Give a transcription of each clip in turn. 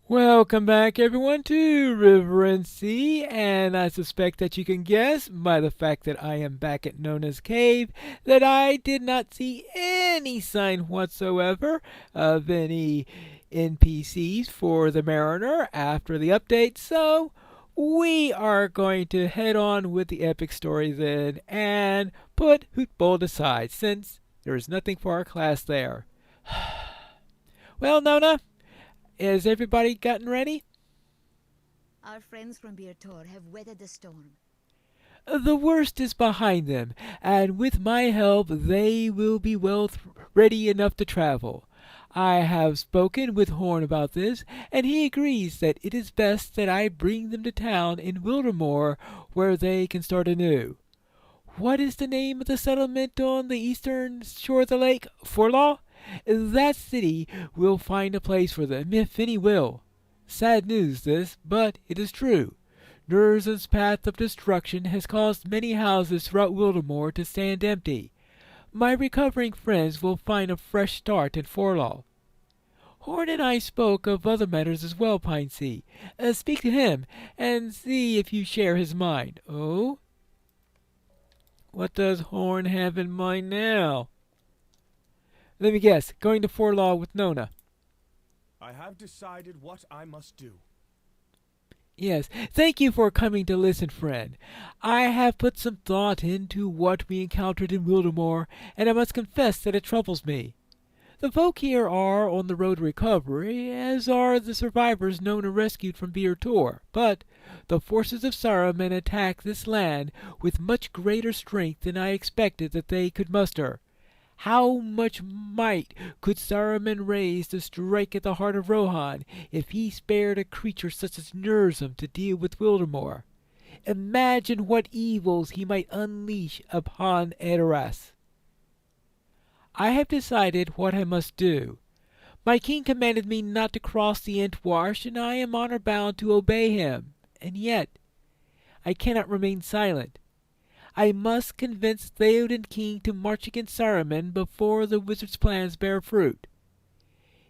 Welcome back, everyone, to River and Sea, and I suspect that you can guess by the fact that I am back at Nona's cave that I did not see any sign whatsoever of any NPCs for the Mariner after the update, so we are going to head on with the epic story then and put Hytbold aside since there is nothing for our class there. Well, Nona, is everybody gotten ready? Our friends from Birtor have weathered the storm. The worst is behind them, and with my help they will be ready enough to travel. I have spoken with Horn about this, and he agrees that it is best that I bring them to town in Wildermore where they can start anew. What is the name of the settlement on the eastern shore of the lake? Forlaw? That city will find a place for them, if any will. Sad news this, but it is true. Nurzan's path of destruction has caused many houses throughout Wildermore to stand empty. My recovering friends will find a fresh start at Forlaw. Horn and I spoke of other matters as well, Pinesea. Speak to him, and see if you share his mind. Oh? What does Horn have in mind now? Let me guess, going to Forlaw with Nona. I have decided what I must do. Yes, thank you for coming to listen, friend. I have put some thought into what we encountered in Wildermore, and I must confess that it troubles me. The folk here are on the road to recovery, as are the survivors Nona rescued from Bir Tor, but the forces of Saruman attack this land with much greater strength than I expected that they could muster. How much might could Saruman raise to strike at the heart of Rohan if he spared a creature such as Nurzum to deal with Wildermore? Imagine what evils he might unleash upon Edoras. I have decided what I must do. My king commanded me not to cross the Entwash, and I am honor bound to obey him. And yet, I cannot remain silent. I must convince Theoden King to march against Saruman before the wizard's plans bear fruit.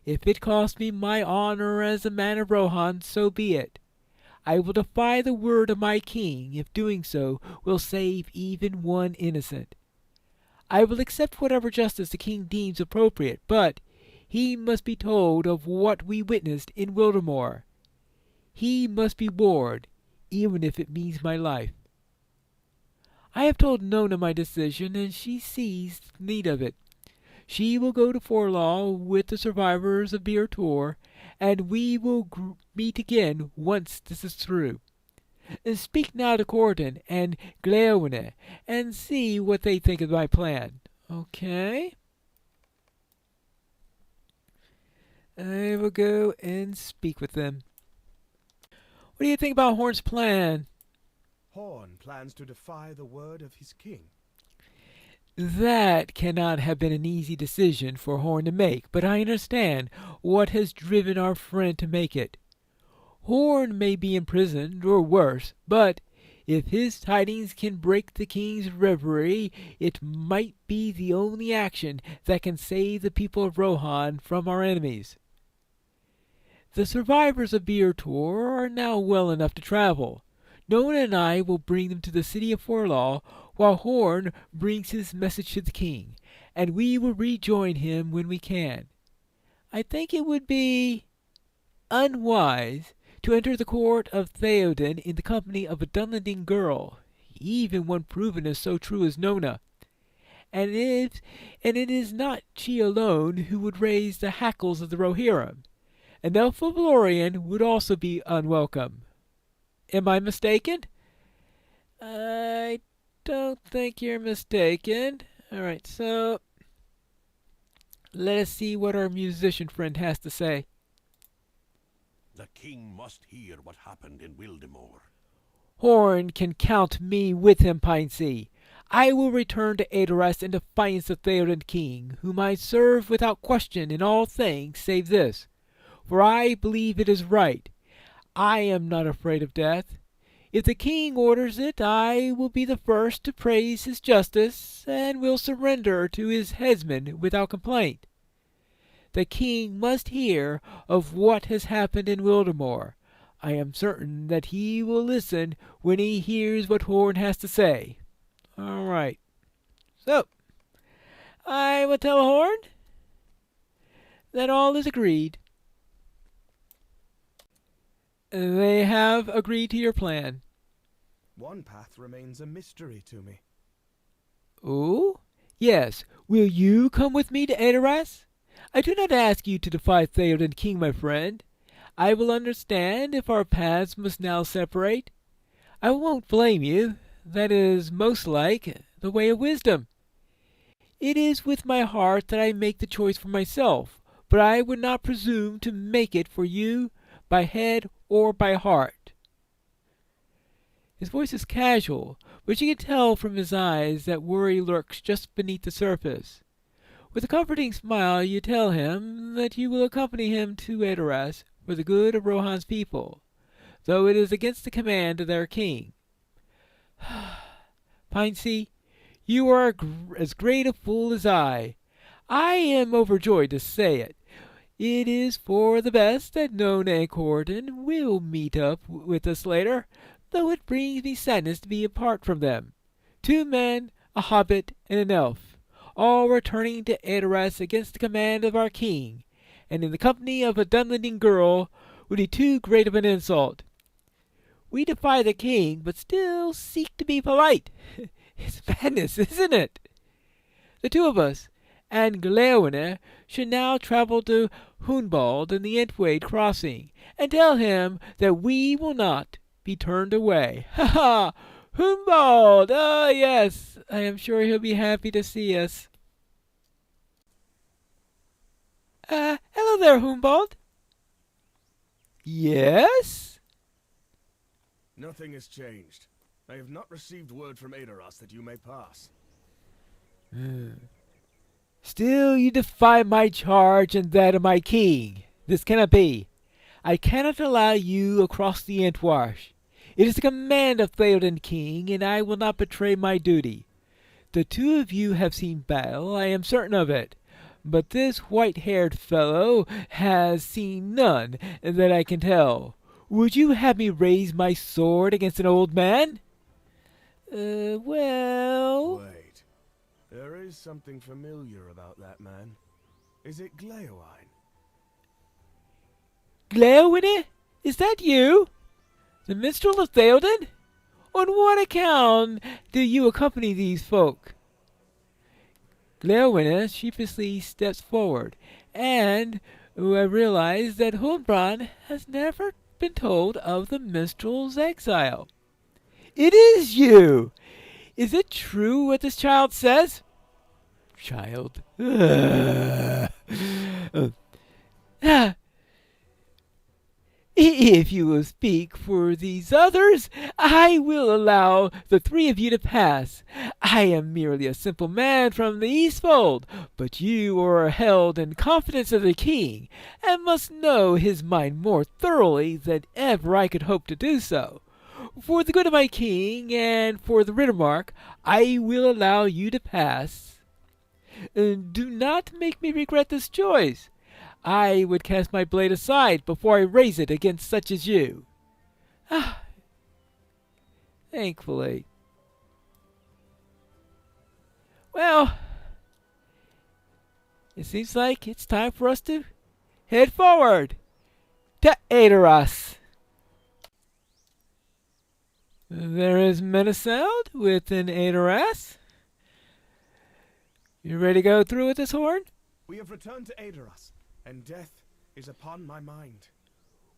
If it costs me my honor as a man of Rohan, so be it. I will defy the word of my king if doing so will save even one innocent. I will accept whatever justice the king deems appropriate, but he must be told of what we witnessed in Wildermore. He must be warned, even if it means my life. I have told Nona my decision, and she sees need of it. She will go to Forlaw with the survivors of Bir Tor, and we will meet again once this is through. Speak now to Corden and Gleowne, and see what they think of my plan. Okay? I will go and speak with them. What do you think about Horn's plan? Horn plans to defy the word of his king. That cannot have been an easy decision for Horn to make, but I understand what has driven our friend to make it. Horn may be imprisoned, or worse, but if his tidings can break the king's reverie, it might be the only action that can save the people of Rohan from our enemies. The survivors of Bir Tor are now well enough to travel. Nona and I will bring them to the city of Forlaw, while Horn brings his message to the king, and we will rejoin him when we can. I think it would be unwise to enter the court of Theoden in the company of a Dunlending girl, even one proven as so true as Nona. And it is not she alone who would raise the hackles of the Rohirrim. An elf of Lorien would also be unwelcome. Am I mistaken? I don't think you're mistaken. All right, so let us see what our musician friend has to say. The king must hear what happened in Wildermore. Horn can count me with him, Pinesea. I will return to Edoras in defiance of Theoden King, whom I serve without question in all things save this, for I believe it is right. I am not afraid of death. If the king orders it, I will be the first to praise his justice, and will surrender to his headsman without complaint. the king must hear of what has happened in Wildemore. I am certain that he will listen when he hears what Horn has to say. All right. So, I will tell Horn that all is agreed. They have agreed to your plan. One path remains a mystery to me. Oh? Yes. Will you come with me to Adoras? I do not ask you to defy Theoden King, my friend. I will understand if our paths must now separate. I won't blame you. That is most like the way of wisdom. It is with my heart that I make the choice for myself, but I would not presume to make it for you by head or by heart. His voice is casual, but you can tell from his eyes that worry lurks just beneath the surface. With a comforting smile, you tell him that you will accompany him to Adoras for the good of Rohan's people, though it is against the command of their king. Pinesea, you are as great a fool as I. I am overjoyed to say it. It is for the best that Nona and Corden will meet up with us later, though it brings me sadness to be apart from them. 2 men, a hobbit, and an elf, all returning to Adoras against the command of our king, and in the company of a Dunlending girl would be too great of an insult. We defy the king, but still seek to be polite. It's madness, isn't it? The 2 of us and Gleowine should now travel to Hytbold in the Entwade crossing, and tell him that we will not be turned away. Ha ha! Hytbold! Oh, yes, I am sure he'll be happy to see us. Hello there, Hytbold. Yes? Nothing has changed. I have not received word from Adoras that you may pass. Still you defy my charge and that of my king. This cannot be. I cannot allow you across the Entwash. It is the command of Theoden King, and I will not betray my duty. The 2 of you have seen battle, I am certain of it. But this white-haired fellow has seen none, that I can tell. Would you have me raise my sword against an old man? Well... Wait. There is something familiar about that man. Is it Gleowine? Gleowine? Is that you? The minstrel of Theoden? On what account do you accompany these folk? Gleowine sheepishly steps forward, and I realize that Huldbrand has never been told of the minstrel's exile. It is you! Is it true what this child says? Child. If you will speak for these others, I will allow the 3 of you to pass. I am merely a simple man from the Eastfold, but you are held in confidence of the king, and must know his mind more thoroughly than ever I could hope to do so. For the good of my king, and for the Riddermark, I will allow you to pass. Do not make me regret this choice. I would cast my blade aside before I raise it against such as you. Thankfully. Well, it seems like it's time for us to head forward to Adoras. There is Menesound within Adoras. You ready to go through with this, Horn? We have returned to Adoras, and death is upon my mind.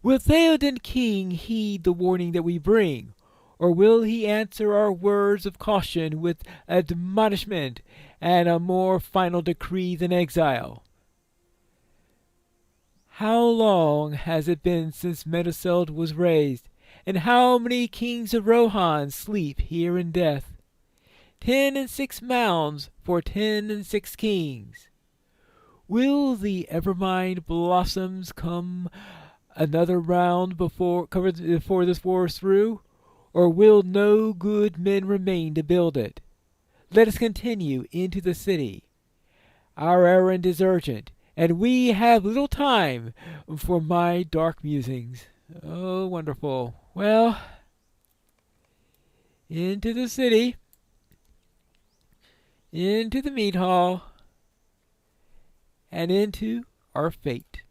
Will Theoden King heed the warning that we bring, or will he answer our words of caution with admonishment and a more final decree than exile? How long has it been since Menesound was raised, and how many kings of Rohan sleep here in death? 10 and 6 mounds for 10 and 6 kings. Will the Evermind blossoms come another round before this war is through, or will no good men remain to build it? Let us continue into the city. Our errand is urgent, and we have little time for my dark musings. Oh, wonderful. Well, into the city, into the meat hall, and into our fate.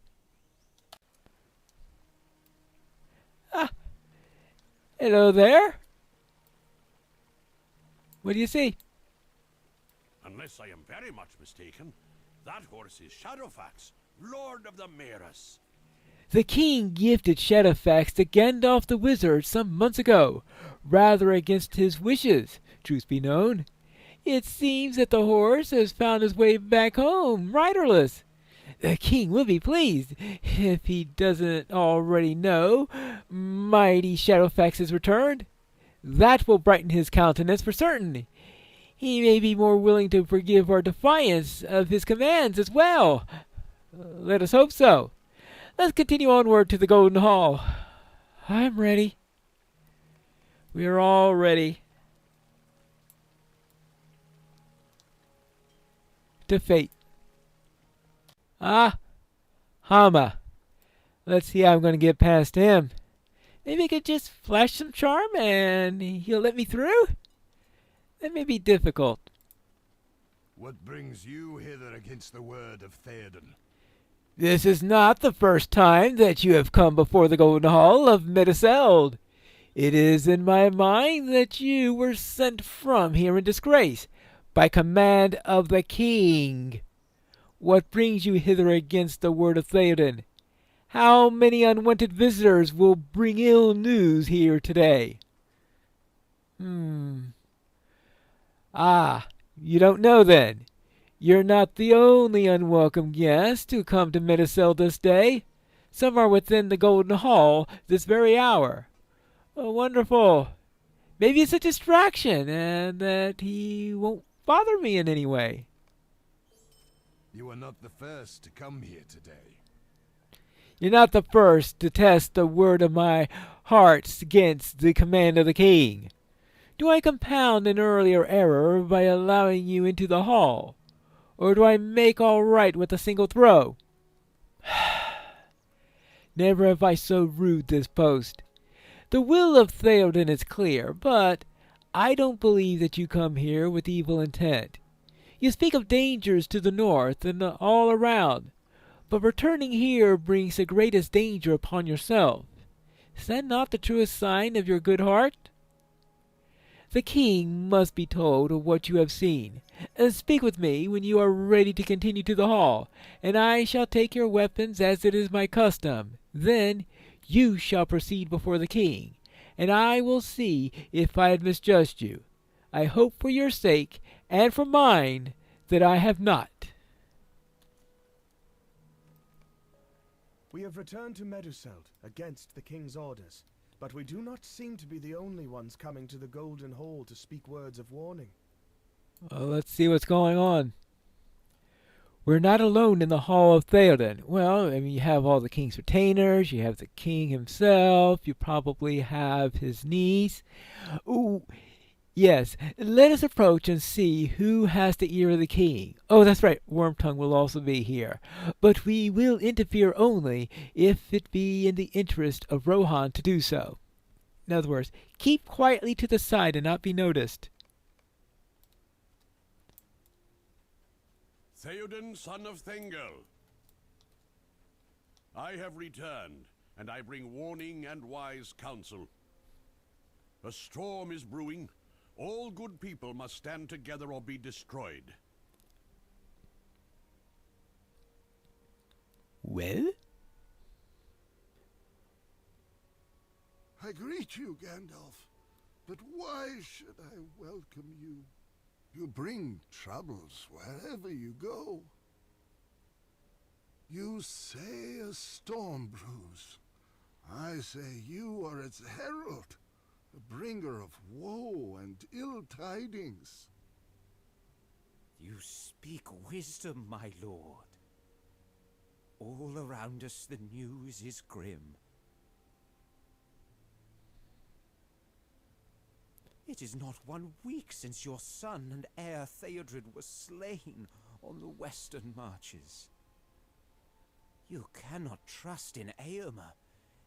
Ah, hello there. What do you see? Unless I am very much mistaken, that horse is Shadowfax, Lord of the Maris. The king gifted Shadowfax to Gandalf the Wizard some months ago, rather against his wishes, truth be known. It seems that the horse has found his way back home, riderless. The king will be pleased, if he doesn't already know, mighty Shadowfax has returned. That will brighten his countenance for certain. He may be more willing to forgive our defiance of his commands as well. Let us hope so. Let's continue onward to the Golden Hall. I'm ready. We are all ready. To fate. Ah, Hama. Let's see how I'm going to get past him. Maybe I could just flash some charm and he'll let me through? That may be difficult. What brings you hither against the word of Theoden? This is not the first time that you have come before the Golden Hall of Meduseld. It is in my mind that you were sent from here in disgrace, by command of the king. What brings you hither against the word of Theoden? How many unwanted visitors will bring ill news here today? Ah, you don't know then. You're not the only unwelcome guest who come to Meduseld this day. Some are within the Golden Hall this very hour. Oh, wonderful. Maybe it's a distraction, and that he won't bother me in any way. You are not the first to come here today. You're not the first to test the word of my heart against the command of the king. Do I compound an earlier error by allowing you into the hall? Or do I make all right with a single throw? Never have I so rued this post. The will of Theoden is clear, but I don't believe that you come here with evil intent. You speak of dangers to the north and all around, but returning here brings the greatest danger upon yourself. Is that not the truest sign of your good heart? The king must be told of what you have seen. Speak with me when you are ready to continue to the hall, and I shall take your weapons as it is my custom. Then you shall proceed before the king, and I will see if I have misjudged you. I hope for your sake, and for mine, that I have not. We have returned to Meduseld against the king's orders, but we do not seem to be the only ones coming to the Golden Hall to speak words of warning. Well, let's see what's going on. We're not alone in the Hall of Theoden. Well, I mean, you have all the king's retainers, you have the king himself, you probably have his niece. Ooh, yes, let us approach and see who has the ear of the king. Oh, that's right, Wormtongue will also be here. But we will interfere only if it be in the interest of Rohan to do so. In other words, keep quietly to the side and not be noticed. Theoden, son of Thengel. I have returned, and I bring warning and wise counsel. A storm is brewing. All good people must stand together or be destroyed. Well? I greet you, Gandalf, but why should I welcome you? You bring troubles wherever you go. You say a storm brews. I say you are its herald, a bringer of woe and ill tidings. You speak wisdom, my lord. All around us the news is grim. It is not 1 week since your son and heir Theodred was slain on the western marches. You cannot trust in Eomer.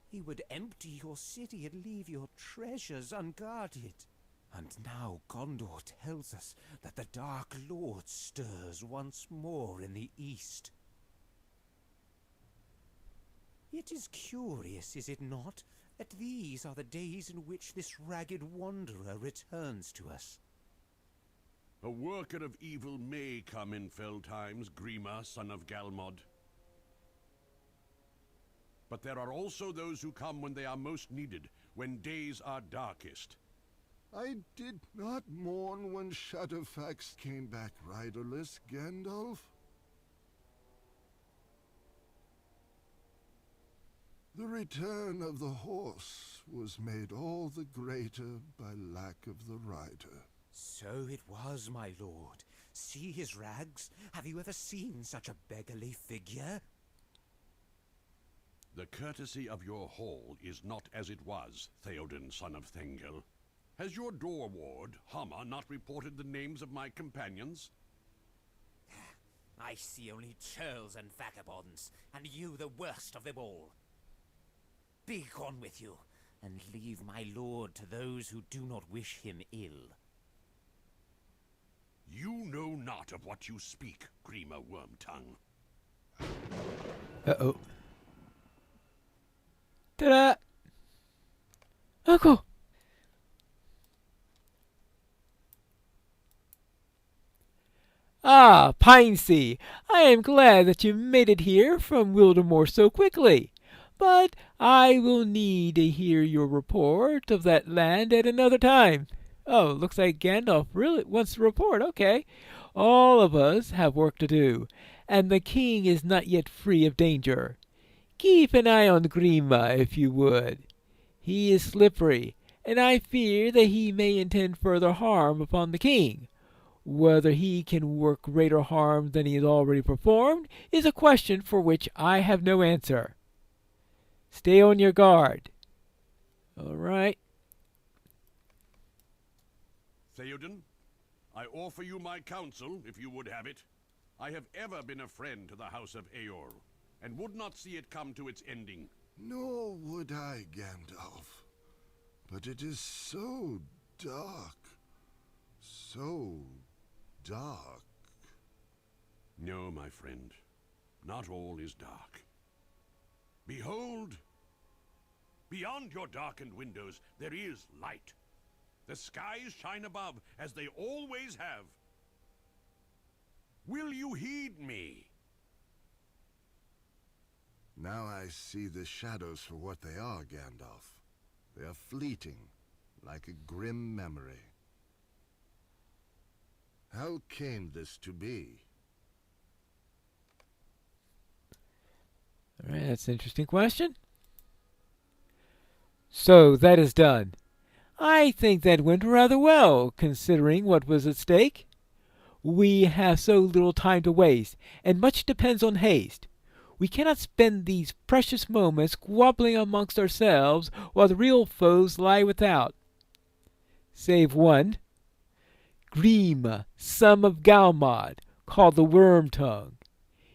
He would empty your city and leave your treasures unguarded. And now Gondor tells us that the Dark Lord stirs once more in the east. It is curious, is it not, that these are the days in which this ragged wanderer returns to us. A worker of evil may come in fell times, Grima, son of Galmod. But there are also those who come when they are most needed, when days are darkest. I did not mourn when Shadowfax came back riderless, Gandalf. The return of the horse was made all the greater by lack of the rider. So it was, my lord. See his rags? Have you ever seen such a beggarly figure? The courtesy of your hall is not as it was, Theoden, son of Thengel. Has your door ward, Hummer, not reported the names of my companions? I see only churls and vagabonds, and you the worst of them all. Be gone with you, and leave my lord to those who do not wish him ill. You know not of what you speak, Grima Wormtongue. Uh-oh. Ta-da! Uncle! Ah, Pinesea, I am glad that you made it here from Wildemore so quickly. But I will need to hear your report of that land at another time. Oh, looks like Gandalf really wants to report. Okay. All of us have work to do, and the king is not yet free of danger. Keep an eye on Grima, if you would. He is slippery, and I fear that he may intend further harm upon the king. Whether he can work greater harm than he has already performed is a question for which I have no answer. Stay on your guard. All right. Theoden, I offer you my counsel, if you would have it. I have ever been a friend to the House of Eorl, and would not see it come to its ending. Nor would I, Gandalf. But it is so dark. So dark. No, my friend, not all is dark. Behold, beyond your darkened windows, there is light. The skies shine above, as they always have. Will you heed me? Now I see the shadows for what they are, Gandalf. They are fleeting, like a grim memory. How came this to be? All right, that's an interesting question. So that is done. I think that went rather well, considering what was at stake. We have so little time to waste, and much depends on haste. We cannot spend these precious moments squabbling amongst ourselves while the real foes lie without. Save one, Grima, son of Galmod, called the Wormtongue.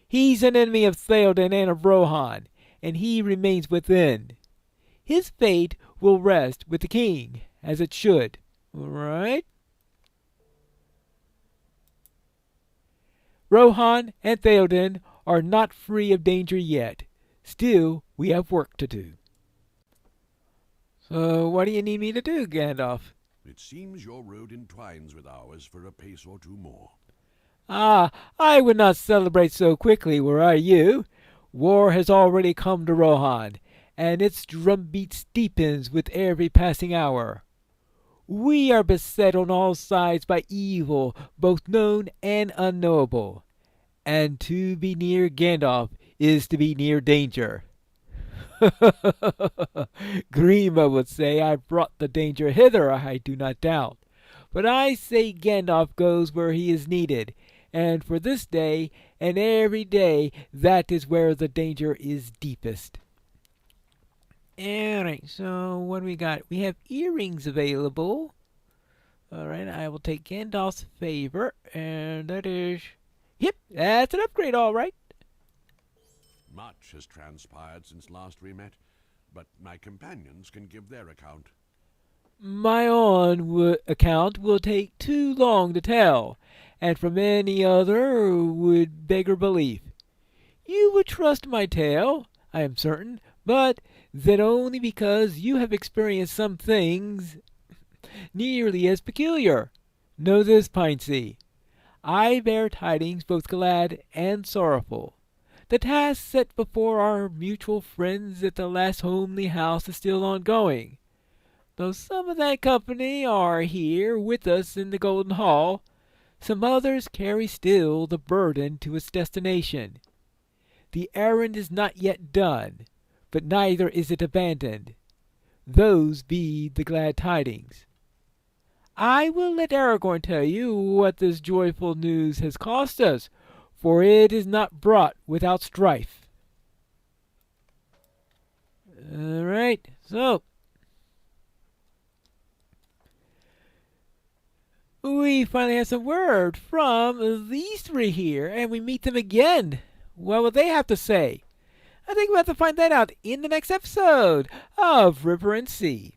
He's an enemy of Theoden and of Rohan, and he remains within. His fate will rest with the king, as it should. All right? Rohan and Theoden are not free of danger yet. Still, we have work to do. So, what do you need me to do, Gandalf? It seems your road entwines with ours for a pace or two more. Ah, I would not celebrate so quickly were I you. War has already come to Rohan, and its drumbeat steepens with every passing hour. We are beset on all sides by evil, both known and unknowable. And to be near Gandalf is to be near danger. Grima would say I brought the danger hither, I do not doubt. But I say Gandalf goes where he is needed, and for this day and every day that is where the danger is deepest. Alright, so what do we got? We have earrings available. Alright, I will take Gandalf's favor, and that is... Yep, that's an upgrade, alright. Much has transpired since last we met, but my companions can give their account. My own account will take too long to tell, and from any other would beggar belief. You would trust my tale, I am certain, but that only because you have experienced some things nearly as peculiar. Know this, Piney, I bear tidings both glad and sorrowful. The task set before our mutual friends at the last homely house is still ongoing. Though some of that company are here with us in the Golden Hall, some others carry still the burden to its destination. The errand is not yet done, but neither is it abandoned. Those be the glad tidings. I will let Aragorn tell you what this joyful news has cost us, for it is not brought without strife. All right, so we finally have some word from these three here, and we meet them again. What will they have to say? I think we'll have to find that out in the next episode of River and Sea.